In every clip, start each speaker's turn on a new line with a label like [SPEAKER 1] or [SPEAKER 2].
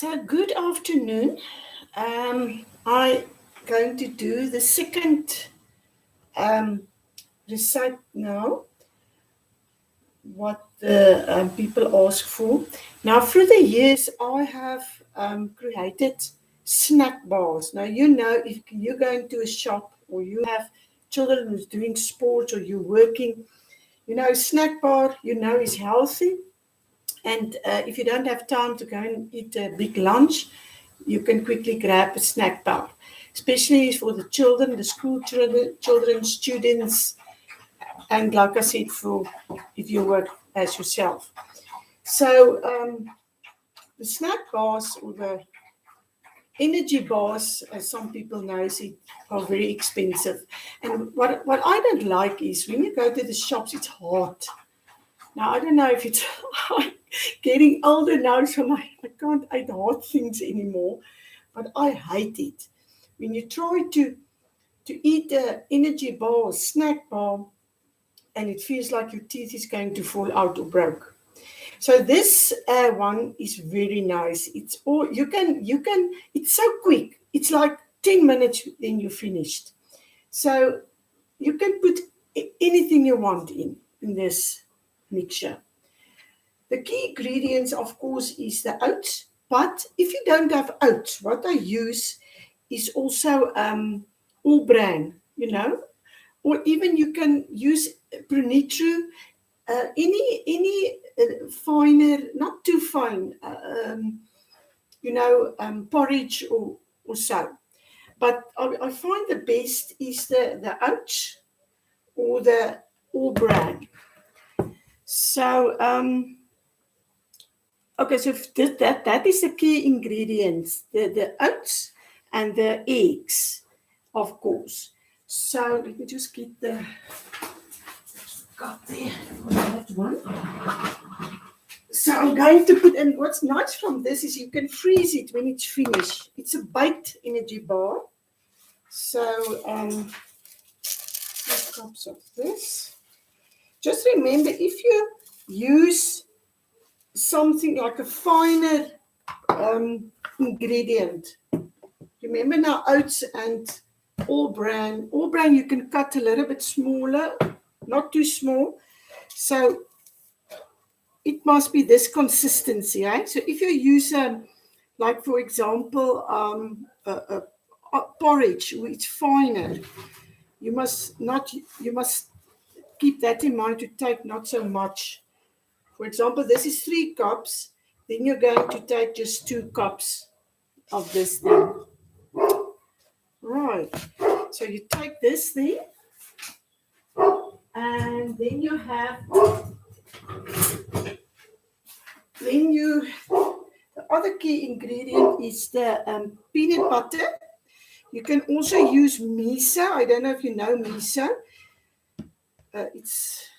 [SPEAKER 1] So, good afternoon. I'm going to do the second recite now, what the people ask for. Now, through the years, I have created snack bars. Now, if you go into a shop or you have children who's doing sports or you're working, snack bar, is healthy. And if you don't have time to go and eat a big lunch, you can quickly grab a snack bar, especially for the children, the school children, students, and like I said, for if you work as yourself. So the snack bars or the energy bars, as some people know it, are very expensive. And what I don't like is when you go to the shops, it's hot. Now, I don't know if it's getting older now, so I can't eat hot things anymore, but I hate it. When you try to eat an energy bar or snack bar, and it feels like your teeth is going to fall out or broke. So this one is very nice. It's all you can. It's so quick. It's like 10 minutes, then you're finished. So you can put anything you want in this mixture. The key ingredients, of course, is the oats. But if you don't have oats, what I use is also all bran, or even you can use Brunitru, any finer, not too fine, porridge or so. But I find the best is the oats or the all bran. So, okay, so that is the key ingredients, the oats and the eggs, of course. So let me just get the cup there for that one. So I'm going to put, and what's nice from this is you can freeze it when it's finished. It's a baked energy bar. So cups of this. Just remember, if you use something like a finer ingredient. Remember now, oats and all bran. All bran you can cut a little bit smaller, not too small. So it must be this consistency, eh? So if you use, like for example, a porridge, which finer, you must keep that in mind to take not so much. For example, this is 3 cups. Then you're going to take just 2 cups of this thing. Right. So you take this thing, and then you have, the other key ingredient is the peanut butter. You can also use miso. I don't know if you know miso. It's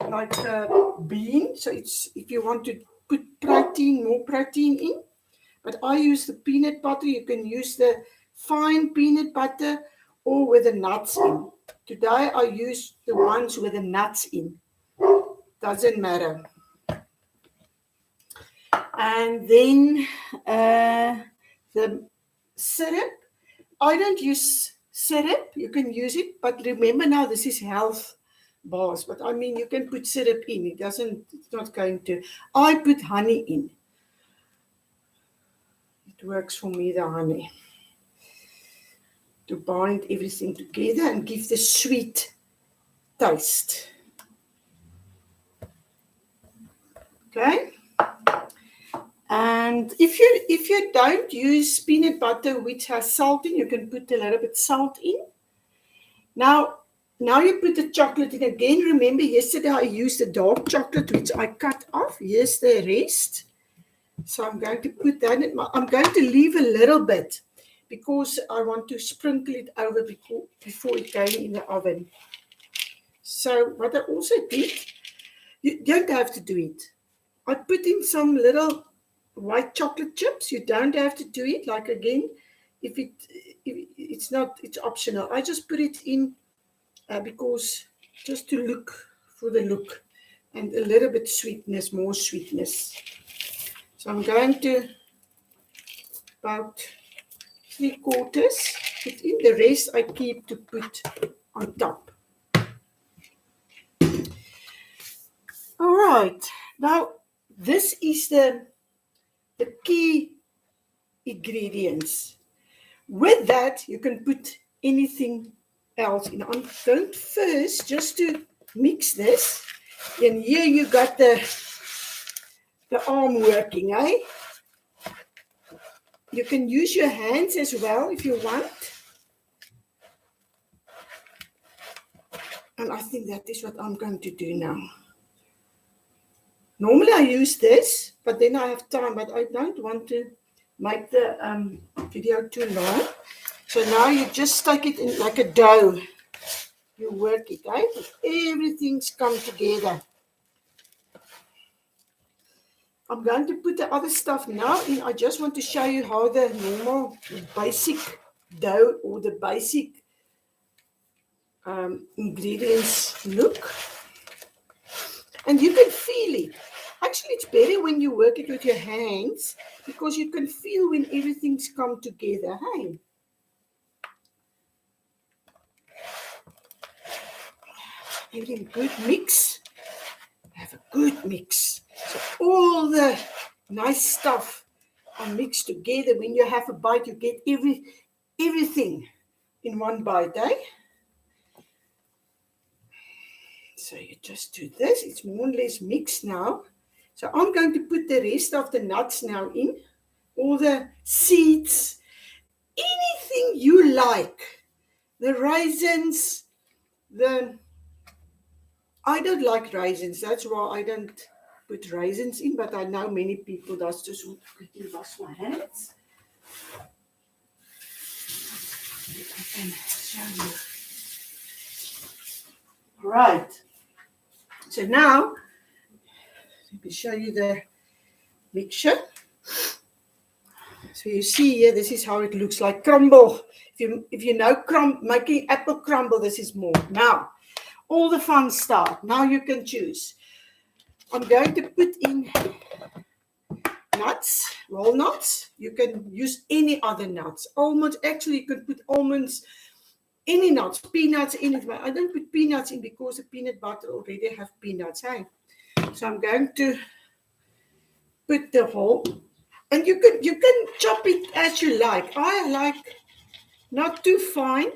[SPEAKER 1] like a bean. So it's if you want to put more protein in. But I use the peanut butter. You can use the fine peanut butter or with the nuts in. Today I use the ones with the nuts in. Doesn't matter. And then the syrup. I don't use syrup. You can use it, but remember now this is health bars. But I mean, you can put syrup in. It's not going to. I put honey in. It works for me, the honey, to bind everything together and give the sweet taste. Okay. And if you don't use peanut butter which has salt in, you can put a little bit salt in. Now you put the chocolate in again. Remember yesterday I used the dark chocolate which I cut off. Here's the rest. So I'm going to put that in. I'm going to leave a little bit because I want to sprinkle it over before it goes in the oven. So what I also did, you don't have to do it. I put in some little white chocolate chips. You don't have to do it. Like again, if it's not, it's optional. I just put it in because just to look for the look and a little bit more sweetness. So I'm going to about 3/4. Put in the rest I keep to put on top. All right, now this is the key ingredients. With that, you can put anything else in. I'm going first just to mix this. And here you got the arm working, eh? You can use your hands as well if you want. And I think that is what I'm going to do now. Normally I use this, but then I have time, but I don't want to make the video too long. So now you just take it in like a dough. You work it, right? Everything's come together. I'm going to put the other stuff now in. I just want to show you how the normal, basic dough or the basic ingredients look. And you can feel it. Actually, it's better when you work it with your hands because you can feel when everything's come together. Hey. Everything good mix. Have a good mix. So all the nice stuff are mixed together. When you have a bite, you get everything in one bite, eh? So you just do this. It's more or less mixed now. So I'm going to put the rest of the nuts now in. All the seeds. Anything you like. The raisins. I don't like raisins. That's why I don't put raisins in. But I know many people does. Just want to quickly wash my hands. And show you. Right. So now, let me show you the mixture. So you see here, this is how it looks like crumble. If you know making apple crumble, this is more. Now, all the fun start. Now you can choose. I'm going to put in nuts, walnuts. You can use any other nuts. Almonds, actually you can put almonds, any nuts, peanuts in it. I don't put peanuts in because the peanut butter already have peanuts. Hey? So I'm going to put the whole, and you can chop it as you like. I like not too fine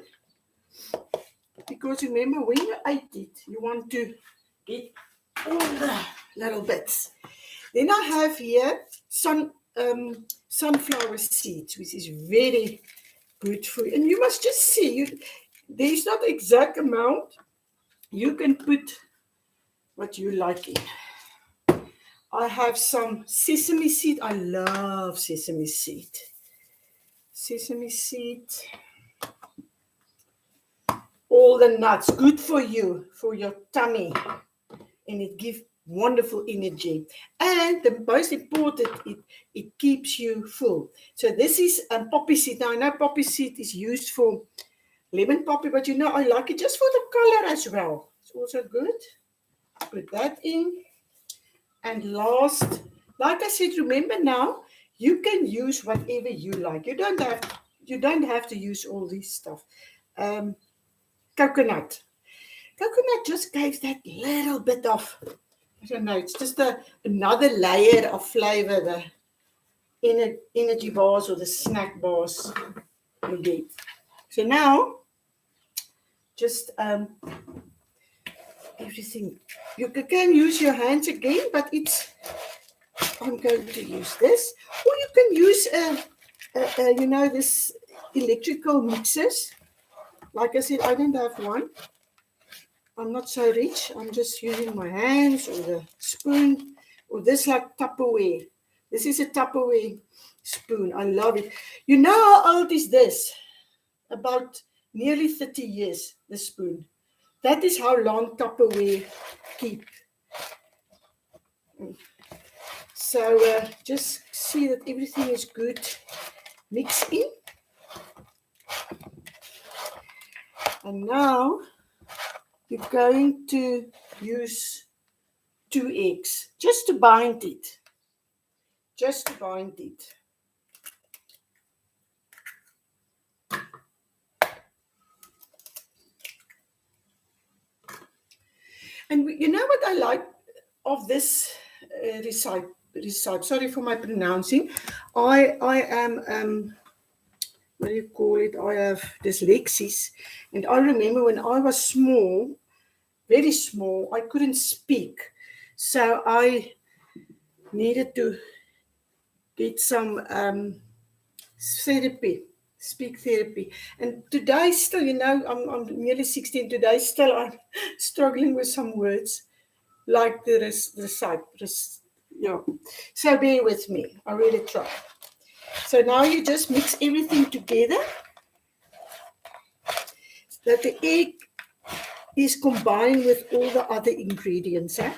[SPEAKER 1] because remember when you eat it, you want to get all the little bits. Then I have here sunflower seeds, which is very good for you. And you must just see, there's not exact amount. You can put what you like in. I have some sesame seed. I love sesame seed. Sesame seed. All the nuts, good for you, for your tummy. And it gives wonderful energy. And the most important, it keeps you full. So this is poppy seed. Now I know poppy seed is used for lemon poppy, but you know I like it just for the color as well. It's also good. Put that in. And last, like I said, remember now, you can use whatever you like. You don't have to use all this stuff. Coconut. Coconut just gives that little bit of, I don't know, it's just another layer of flavor, the energy bars or the snack bars you get. So now, just everything. You can use your hands again, but I'm going to use this. Or you can use, this electrical mixers. Like I said, I don't have one. I'm not so rich. I'm just using my hands or the spoon or this like Tupperware. This is a Tupperware spoon. I love it. You know how old is this? About nearly 30 years, the spoon. That is how long Tupperware keep. So just see that everything is good. Mix in. And now you're going to use 2 eggs just to bind it. Just to bind it. And you know what I like of this recipe? Sorry for my pronouncing. I am what do you call it? I have dyslexia, and I remember when I was small, very small, I couldn't speak, so I needed to get some therapy, speak therapy. And today, still, I'm nearly 16. Today, still, I'm struggling with some words like the recipe. Yeah. So bear with me. I really try. So now you just mix everything together. That the egg is combined with all the other ingredients. Eh?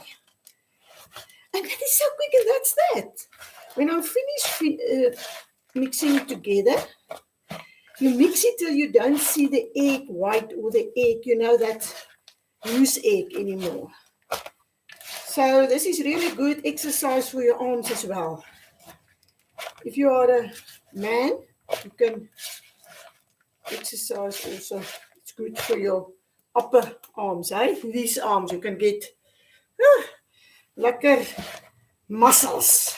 [SPEAKER 1] And that is so quick, and that's that. When I'm finished mixing together, you mix it till you don't see the egg white or the egg, that loose egg anymore. So this is really good exercise for your arms as well. If you are a man, you can exercise also. It's good for your upper arms, eh? These arms, you can get lekker muscles.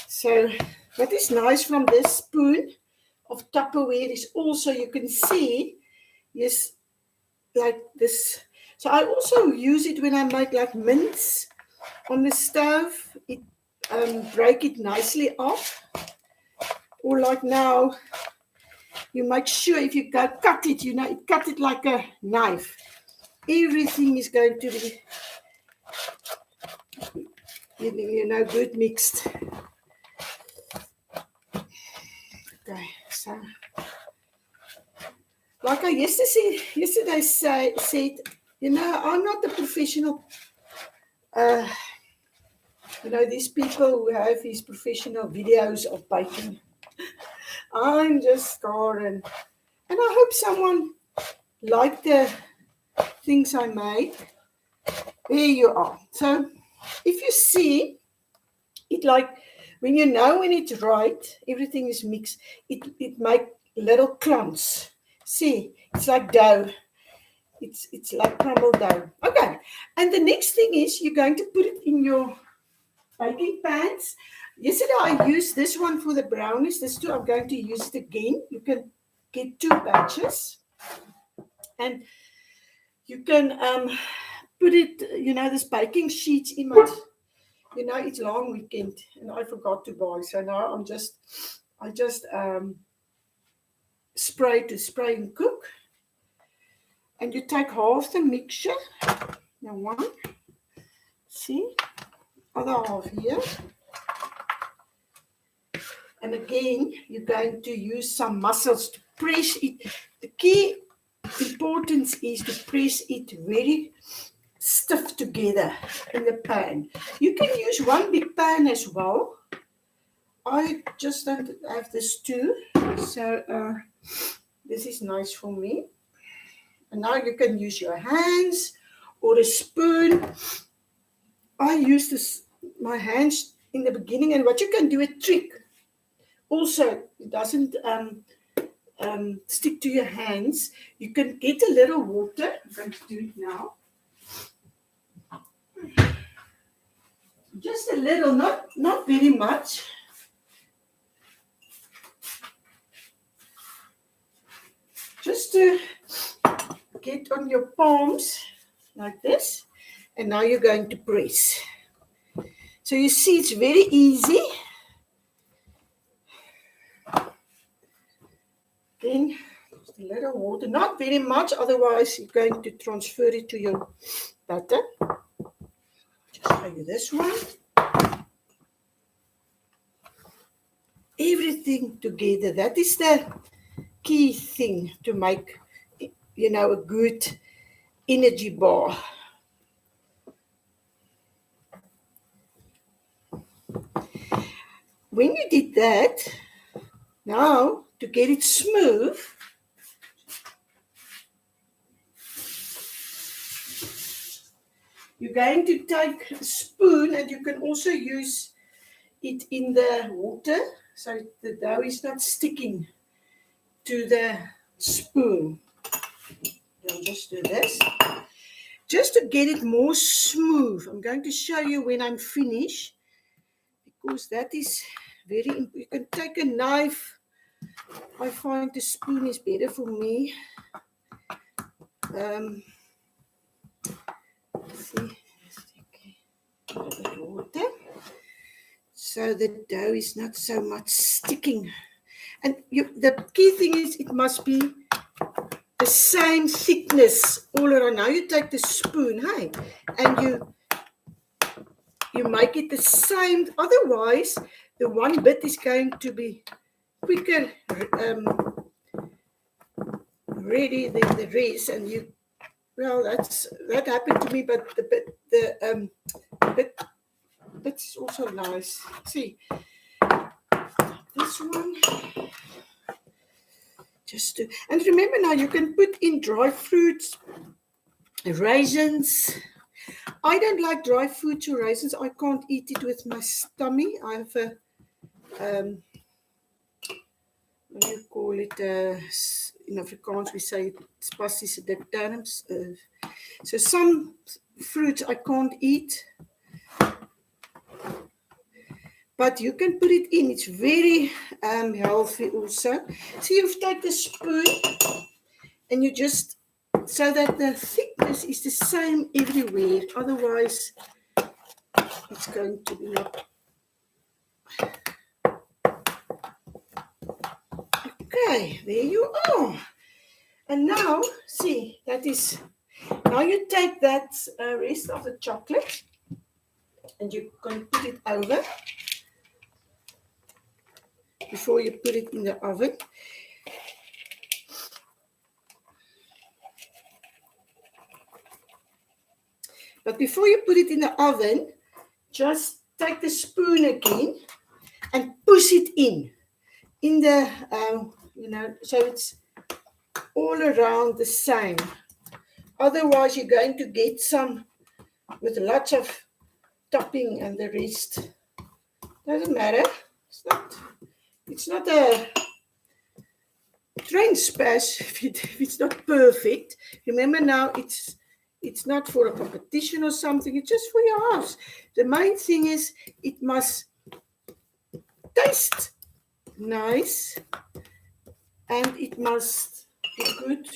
[SPEAKER 1] So what is nice from this spoon of Tupperware is also you can see, yes, like this. So I also use it when I make like mince on the stove. It break it nicely off. Or like now, you make sure if you go cut it, cut it like a knife. Everything is going to be, good mixed. Okay, so like I yesterday said, I'm not a professional. These people who have these professional videos of baking. I'm just scoring, and I hope someone liked the things I made. There you are. So if you see it, like when when it's right, everything is mixed. It make little clumps. See, it's like dough. It's like crumbled dough. Okay, and the next thing is you're going to put it in your baking pans. Yesterday I used this one for the brownies. This two I'm going to use it again. You can get 2 batches, and you can put it. This baking sheets in my. It's long weekend, and I forgot to buy. So now I just spray and cook. And you take half the mixture. Now one. See, other half here. And again, you're going to use some muscles to press it. The key importance is to press it very stiff together in the pan. You can use one big pan as well. I just don't have this too, so this is nice for me. And now you can use your hands or a spoon. I use my hands in the beginning, and what you can do, a trick. Also, it doesn't stick to your hands. You can get a little water. I'm going to do it now. Just a little, not very much. Just to get on your palms like this. And now you're going to press. So you see it's very easy. Again, just a little water, not very much, otherwise you're going to transfer it to your batter. Just show you this one. Everything together. That is the key thing to make, a good energy bar. When you did that, now to get it smooth, you're going to take a spoon, and you can also use it in the water so the dough is not sticking to the spoon. I'll just do this. just to get it more smooth. I'm going to show you when I'm finished, because that is very important. You can take a knife. I find the spoon is better for me. See, a bit of water, so the dough is not so much sticking. And the key thing is it must be the same thickness all around. Now you take the spoon, hey, and you make it the same. Otherwise, the one bit is going to be quicker ready than the rest, and you. Well, that happened to me, but the bit's also nice. See, this one. And remember now, you can put in dry fruits, raisins. I don't like dry fruits or raisins. I can't eat it with my stomach. I have a, what do you call it? In Afrikaans, we say spastische dictums. So some fruits I can't eat. But you can put it in. It's very healthy also. So you take the spoon and you just, so that the thickness is the same everywhere. Otherwise, it's going to be not. Okay, there you are. And now, see, that is, now you take that rest of the chocolate and you can put it over before you put it in the oven. But before you put it in the oven, just take the spoon again and push it in the, so it's all around the same. Otherwise, you're going to get some with lots of topping and the rest. Doesn't matter. It's not a train smash if it's not perfect. Remember now, it's not for a competition or something. It's just for your house. The main thing is it must taste nice and it must be good.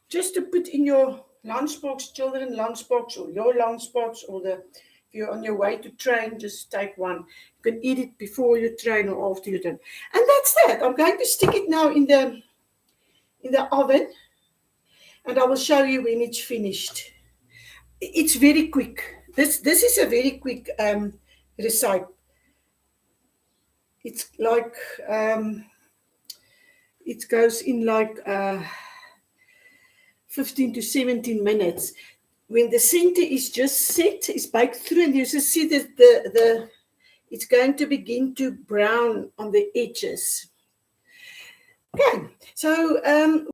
[SPEAKER 1] Just to put in your lunchbox, children lunchbox, or your lunchbox, or if you're on your way to train, just take one. You can eat it before you train or after you train. And that's that. I'm going to stick it now in the oven, and I will show you when it's finished. It's very quick. This is a very quick recipe. It's like it goes in like 15 to 17 minutes. When the center is just set, it's baked through, and you just see that it's going to begin to brown on the edges. Okay, so